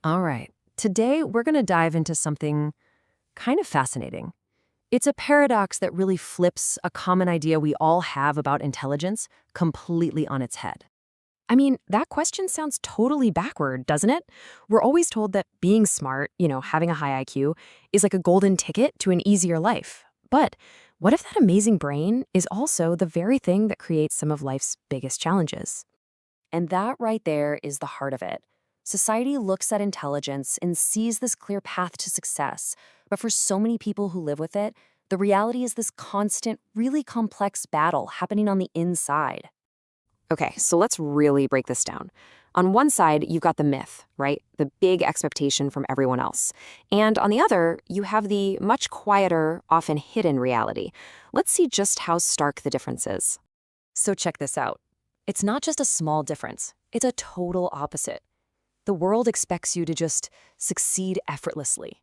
All right. Today, we're going to dive into something kind of fascinating. It's a paradox that really flips a common idea we all have about intelligence completely on its head. I mean, that question sounds totally backward, doesn't it? We're always told that being smart, having a high IQ, is like a golden ticket to an easier life. But what if that amazing brain is also the very thing that creates some of life's biggest challenges? And that right there is the heart of it. Society looks at intelligence and sees this clear path to success. But for so many people who live with it, the reality is this constant, really complex battle happening on the inside. Okay, so let's really break this down. On one side, you've got the myth, right? The big expectation from everyone else. And on the other, you have the much quieter, often hidden reality. Let's see just how stark the difference is. So check this out. It's not just a small difference, it's a total opposite. The world expects you to just succeed effortlessly.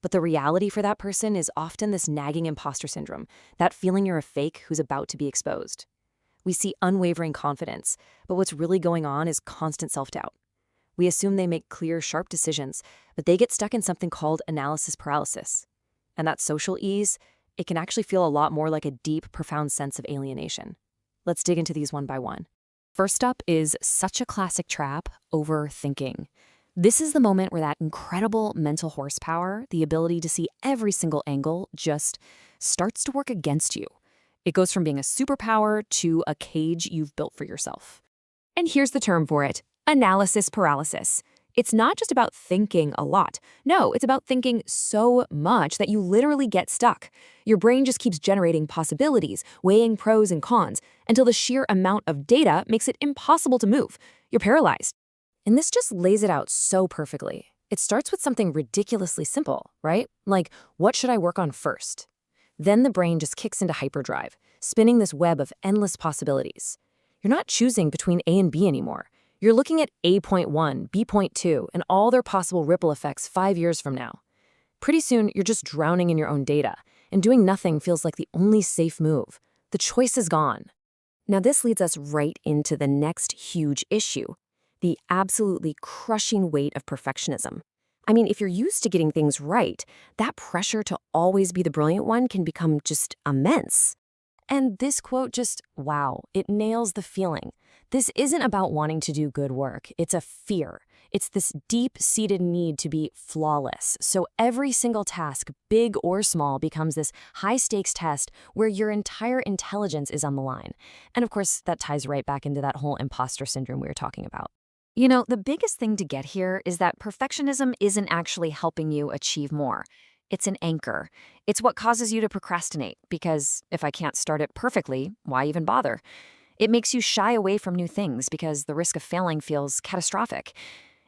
But the reality for that person is often this nagging imposter syndrome, that feeling you're a fake who's about to be exposed. We see unwavering confidence, but what's really going on is constant self-doubt. We assume they make clear, sharp decisions, but they get stuck in something called analysis paralysis. And that social ease, it can actually feel a lot more like a deep, profound sense of alienation. Let's dig into these one by one. First up is such a classic trap, overthinking. This is the moment where that incredible mental horsepower, the ability to see every single angle, just starts to work against you. It goes from being a superpower to a cage you've built for yourself. And here's the term for it: analysis paralysis. It's not just about thinking a lot. No, it's about thinking so much that you literally get stuck. Your brain just keeps generating possibilities, weighing pros and cons, until the sheer amount of data makes it impossible to move. You're paralyzed. And this just lays it out so perfectly. It starts with something ridiculously simple, right? Like, what should I work on first? Then the brain just kicks into hyperdrive, spinning this web of endless possibilities. You're not choosing between A and B anymore. You're looking at A.1, B.2, and all their possible ripple effects 5 years from now. Pretty soon, you're just drowning in your own data, and doing nothing feels like the only safe move. The choice is gone. Now, this leads us right into the next huge issue: the absolutely crushing weight of perfectionism. I mean, if you're used to getting things right, that pressure to always be the brilliant one can become just immense. And this quote just, wow, it nails the feeling. This isn't about wanting to do good work. It's a fear. It's this deep-seated need to be flawless. So every single task, big or small, becomes this high-stakes test where your entire intelligence is on the line. And of course, that ties right back into that whole imposter syndrome we were talking about. You know, the biggest thing to get here is that perfectionism isn't actually helping you achieve more. It's an anchor. It's what causes you to procrastinate, because if I can't start it perfectly, why even bother? It makes you shy away from new things because the risk of failing feels catastrophic.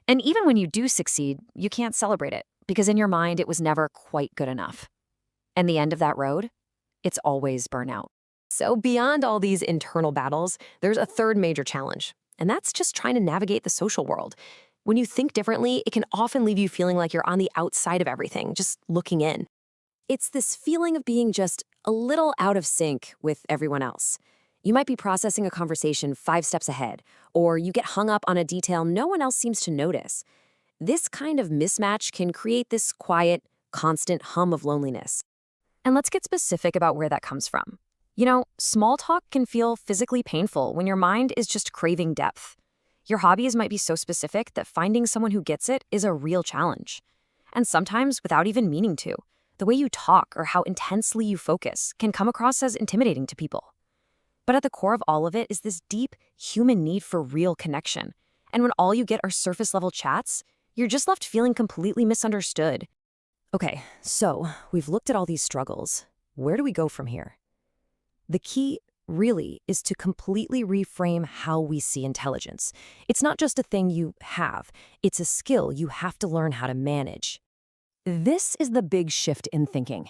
And even when you do succeed, you can't celebrate it because in your mind it was never quite good enough. And the end of that road? It's always burnout. So beyond all these internal battles, there's a third major challenge. And that's just trying to navigate the social world. When you think differently, it can often leave you feeling like you're on the outside of everything, just looking in. It's this feeling of being just a little out of sync with everyone else. You might be processing a conversation 5 steps ahead, or you get hung up on a detail no one else seems to notice. This kind of mismatch can create this quiet, constant hum of loneliness. And let's get specific about where that comes from. You know, small talk can feel physically painful when your mind is just craving depth. Your hobbies might be so specific that finding someone who gets it is a real challenge. And sometimes, without even meaning to, the way you talk or how intensely you focus can come across as intimidating to people. But at the core of all of it is this deep human need for real connection. And when all you get are surface-level chats, you're just left feeling completely misunderstood. Okay, so we've looked at all these struggles. Where do we go from here? The key, really, is to completely reframe how we see intelligence. It's not just a thing you have, it's a skill you have to learn how to manage. This is the big shift in thinking.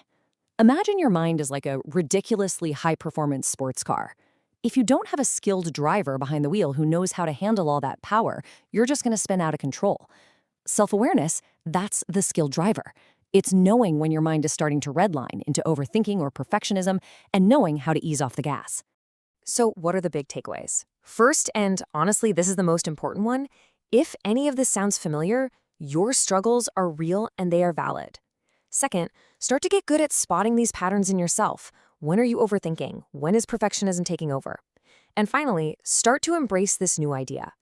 Imagine your mind is like a ridiculously high-performance sports car. If you don't have a skilled driver behind the wheel who knows how to handle all that power, you're just going to spin out of control. Self-awareness, that's the skilled driver. It's knowing when your mind is starting to redline into overthinking or perfectionism and knowing how to ease off the gas. So what are the big takeaways? First, and honestly, this is the most important one, if any of this sounds familiar, Your struggles are real and they are valid. Second, start to get good at spotting these patterns in yourself. When are you overthinking? When is perfectionism taking over? And finally, start to embrace this new idea.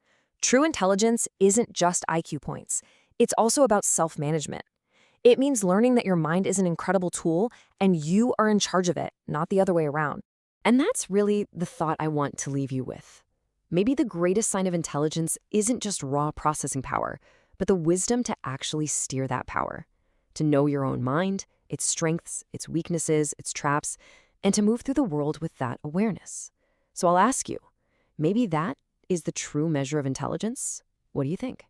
True intelligence isn't just IQ points. It's also about self-management. It means learning that your mind is an incredible tool and you are in charge of it, not the other way around. And that's really the thought I want to leave you with. Maybe the greatest sign of intelligence isn't just raw processing power, but the wisdom to actually steer that power, to know your own mind, its strengths, its weaknesses, its traps, and to move through the world with that awareness. So I'll ask you, maybe that is the true measure of intelligence? What do you think?